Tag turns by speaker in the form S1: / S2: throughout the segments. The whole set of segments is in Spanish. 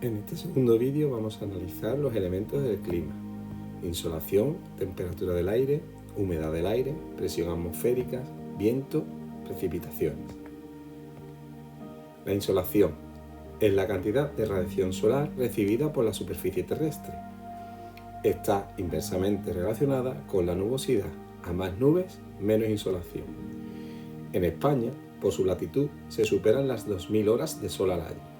S1: En este segundo vídeo vamos a analizar los elementos del clima: insolación, temperatura del aire, humedad del aire, presión atmosférica, viento, precipitaciones. La insolación es la cantidad de radiación solar recibida por la superficie terrestre. Está inversamente relacionada con la nubosidad. A más nubes, menos insolación. En España, por su latitud, se superan las 2000 horas de sol al año.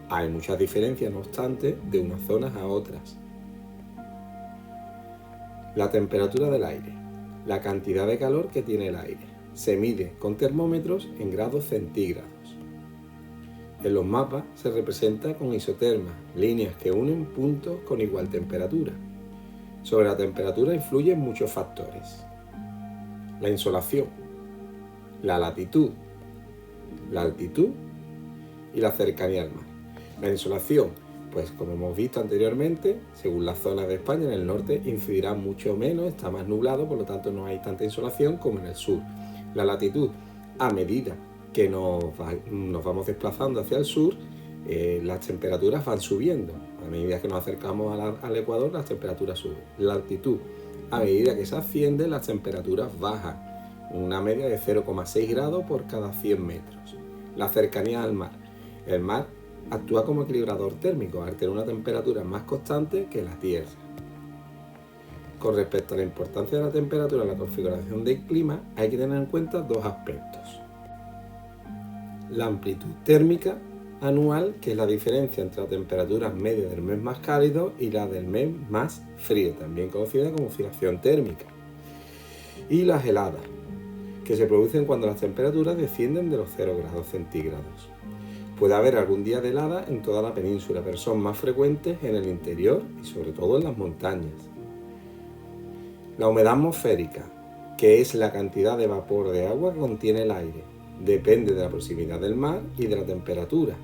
S1: Hay muchas diferencias, no obstante, de unas zonas a otras. La temperatura del aire, la cantidad de calor que tiene el aire, se mide con termómetros en grados centígrados. En los mapas se representa con isotermas, líneas que unen puntos con igual temperatura. Sobre la temperatura influyen muchos factores: la insolación, la latitud, la altitud y la cercanía al mar. La insolación, pues como hemos visto anteriormente, según las zonas de España, en el norte incidirá mucho menos, está más nublado, por lo tanto no hay tanta insolación como en el sur. La latitud, a medida que nos vamos desplazando hacia el sur, las temperaturas van subiendo. A medida que nos acercamos al Ecuador, las temperaturas suben. La altitud, a medida que se asciende, las temperaturas bajan, una media de 0,6 grados por cada 100 metros. La cercanía al mar. El mar actúa como equilibrador térmico al tener una temperatura más constante que la Tierra. Con respecto a la importancia de la temperatura en la configuración del clima, hay que tener en cuenta dos aspectos: la amplitud térmica anual, que es la diferencia entre la temperatura media del mes más cálido y la del mes más frío, también conocida como oscilación térmica, y las heladas, que se producen cuando las temperaturas descienden de los 0 grados centígrados. Puede haber algún día de helada en toda la península, pero son más frecuentes en el interior y sobre todo en las montañas. La humedad atmosférica, que es la cantidad de vapor de agua que contiene el aire, depende de la proximidad del mar y de la temperatura.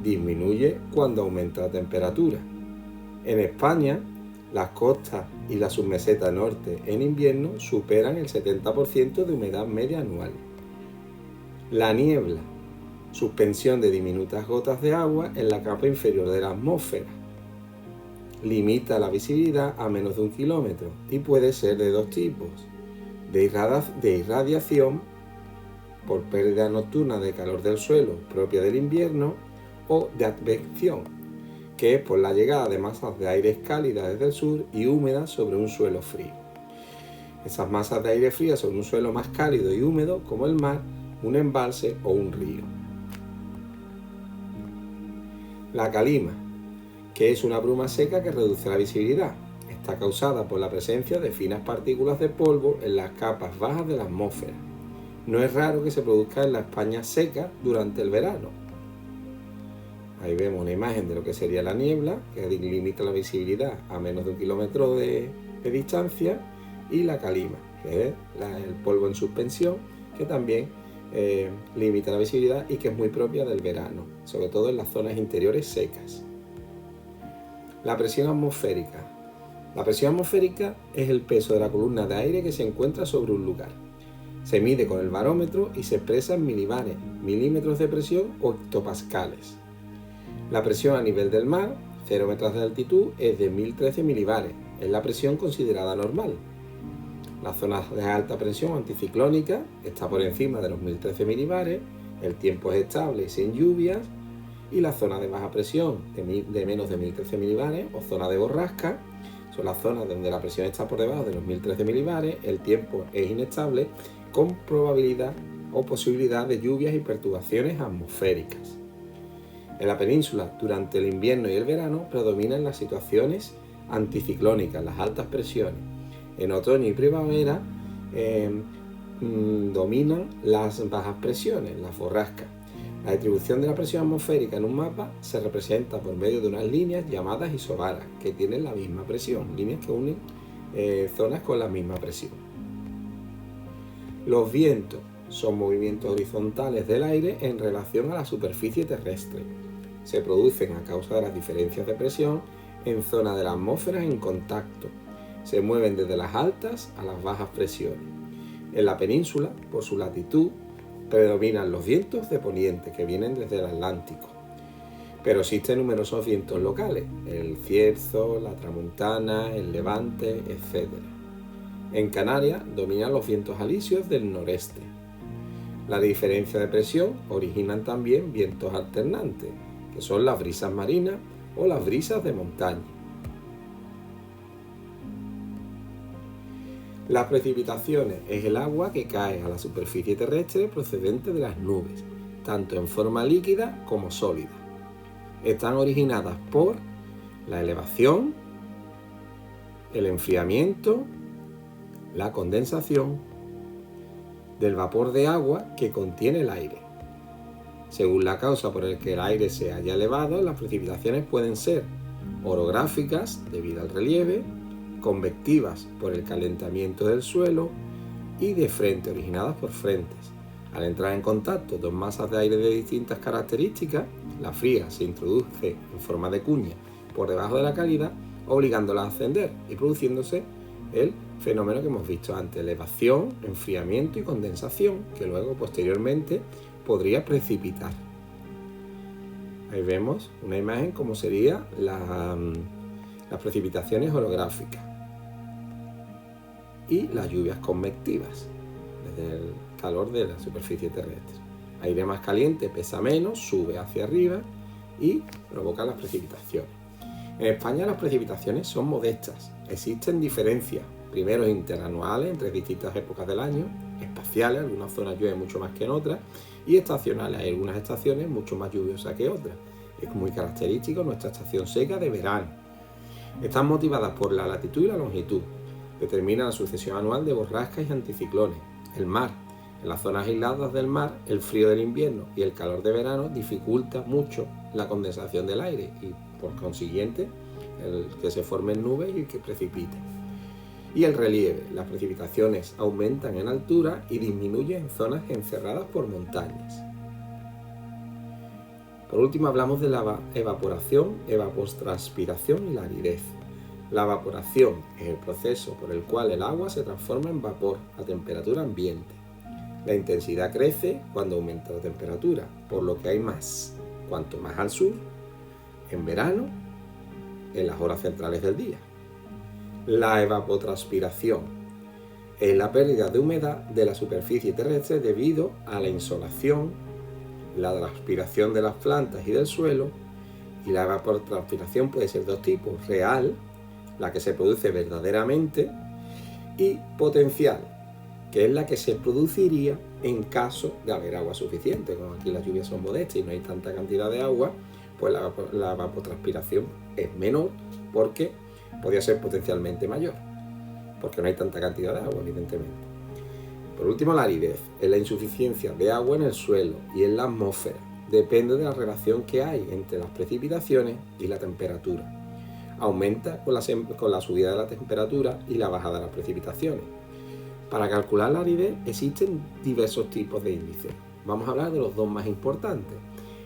S1: Disminuye cuando aumenta la temperatura. En España, las costas y la submeseta norte en invierno superan el 70% de humedad media anual. La niebla, suspensión de diminutas gotas de agua en la capa inferior de la atmósfera. Limita la visibilidad a menos de 1 kilómetro y puede ser de dos tipos: de irradiación por pérdida nocturna de calor del suelo propia del invierno, o de advección, que es por la llegada de masas de aire cálidas desde el sur y húmedas sobre un suelo frío. Esas masas de aire frías sobre un suelo más cálido y húmedo, como el mar, un embalse o un río. La calima, que es una bruma seca que reduce la visibilidad. Está causada por la presencia de finas partículas de polvo en las capas bajas de la atmósfera. No es raro que se produzca en la España seca durante el verano. Ahí vemos una imagen de lo que sería la niebla, que limita la visibilidad a menos de 1 kilómetro de distancia, y la calima, que es el polvo en suspensión, que también limita la visibilidad y que es muy propia del verano, sobre todo en las zonas interiores secas. La presión atmosférica. La presión atmosférica es el peso de la columna de aire que se encuentra sobre un lugar. Se mide con el barómetro y se expresa en milibares, milímetros de presión o hectopascales. La presión a nivel del mar, 0 metros de altitud, es de 1013 milibares. Es la presión considerada normal. Las zonas de alta presión anticiclónica está por encima de los 1013 milibares, el tiempo es estable y sin lluvias, y las zonas de baja presión de menos de 1013 milibares o zona de borrasca son las zonas donde la presión está por debajo de los 1013 milibares, el tiempo es inestable, con probabilidad o posibilidad de lluvias y perturbaciones atmosféricas. En la península, durante el invierno y el verano, predominan las situaciones anticiclónicas, las altas presiones. En otoño y primavera dominan las bajas presiones, las borrascas. La distribución de la presión atmosférica en un mapa se representa por medio de unas líneas llamadas isobaras, que tienen la misma presión, líneas que unen zonas con la misma presión. Los vientos son movimientos horizontales del aire en relación a la superficie terrestre. Se producen a causa de las diferencias de presión en zonas de la atmósfera en contacto. Se mueven desde las altas a las bajas presiones. En la península, por su latitud, predominan los vientos de poniente que vienen desde el Atlántico. pero existen numerosos vientos locales, el cierzo, la tramontana, el levante, etc. En Canarias dominan los vientos alisios del noreste. La diferencia de presión originan también vientos alternantes, que son las brisas marinas o las brisas de montaña. Las precipitaciones es el agua que cae a la superficie terrestre procedente de las nubes, tanto en forma líquida como sólida. Están originadas por la elevación, el enfriamiento, la condensación del vapor de agua que contiene el aire. Según la causa por la que el aire se haya elevado, las precipitaciones pueden ser orográficas debido al relieve, convectivas por el calentamiento del suelo y de frente, originadas por frentes. Al entrar en contacto dos masas de aire de distintas características, la fría se introduce en forma de cuña por debajo de la cálida, obligándola a ascender y produciéndose el fenómeno que hemos visto antes, elevación, enfriamiento y condensación, que luego posteriormente podría precipitar. Ahí vemos una imagen como serían las precipitaciones orográficas y las lluvias convectivas desde el calor de la superficie terrestre. Aire más caliente pesa menos, sube hacia arriba y provoca las precipitaciones. En España las precipitaciones son modestas. Existen diferencias, primero interanuales entre distintas épocas del año, espaciales, algunas zonas llueve mucho más que en otras, y estacionales, hay algunas estaciones mucho más lluviosas que otras. Es muy característico nuestra estación seca de verano. Están motivadas por la latitud y la longitud. Determina la sucesión anual de borrascas y anticiclones. El mar. En las zonas aisladas del mar, el frío del invierno y el calor de verano dificulta mucho la condensación del aire y, por consiguiente, el que se formen nubes y que precipiten. Y el relieve. Las precipitaciones aumentan en altura y disminuyen en zonas encerradas por montañas. Por último hablamos de la evaporación, evapotranspiración y la aridez. La evaporación es el proceso por el cual el agua se transforma en vapor a temperatura ambiente. La intensidad crece cuando aumenta la temperatura, por lo que hay más, cuanto más al sur, en verano, en las horas centrales del día. La evapotranspiración es la pérdida de humedad de la superficie terrestre debido a la insolación, la transpiración de las plantas y del suelo, y la evapotranspiración puede ser de dos tipos: real, la que se produce verdaderamente, y potencial, que es la que se produciría en caso de haber agua suficiente. Como aquí las lluvias son modestas y no hay tanta cantidad de agua, pues la evapotranspiración es menor porque podría ser potencialmente mayor, porque no hay tanta cantidad de agua, evidentemente. Por último, la aridez es la insuficiencia de agua en el suelo y en la atmósfera. Depende de la relación que hay entre las precipitaciones y la temperatura. Aumenta con la subida de la temperatura y la bajada de las precipitaciones. Para calcular la aridez existen diversos tipos de índices. Vamos a hablar de los dos más importantes.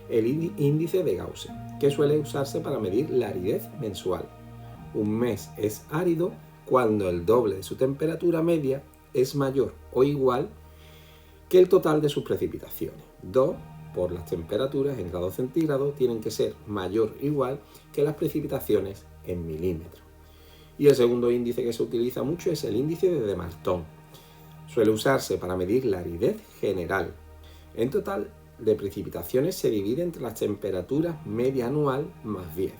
S1: El índice de Gauss, que suele usarse para medir la aridez mensual. Un mes es árido cuando el doble de su temperatura media es mayor o igual que el total de sus precipitaciones. 2 por las temperaturas en grados centígrados tienen que ser mayor o igual que las precipitaciones en milímetros. Y el segundo índice que se utiliza mucho es el índice de Martón. Suele usarse para medir la aridez general. En total de precipitaciones se divide entre las temperaturas media anual más 10.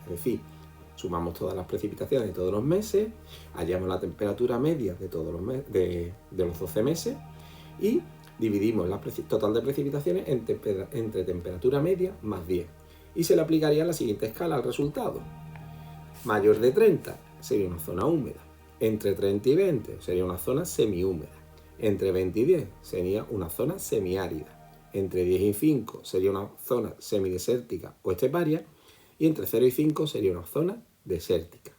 S1: Es decir, sumamos todas las precipitaciones de todos los meses, hallamos la temperatura media de todos los los 12 meses y dividimos la total de precipitaciones entre temperatura media más 10. Y se le aplicaría la siguiente escala al resultado. Mayor de 30 sería una zona húmeda. Entre 30 y 20 sería una zona semihúmeda. Entre 20 y 10 sería una zona semiárida. Entre 10 y 5 sería una zona semidesértica o esteparia. Y entre 0 y 5 sería una zona desértica.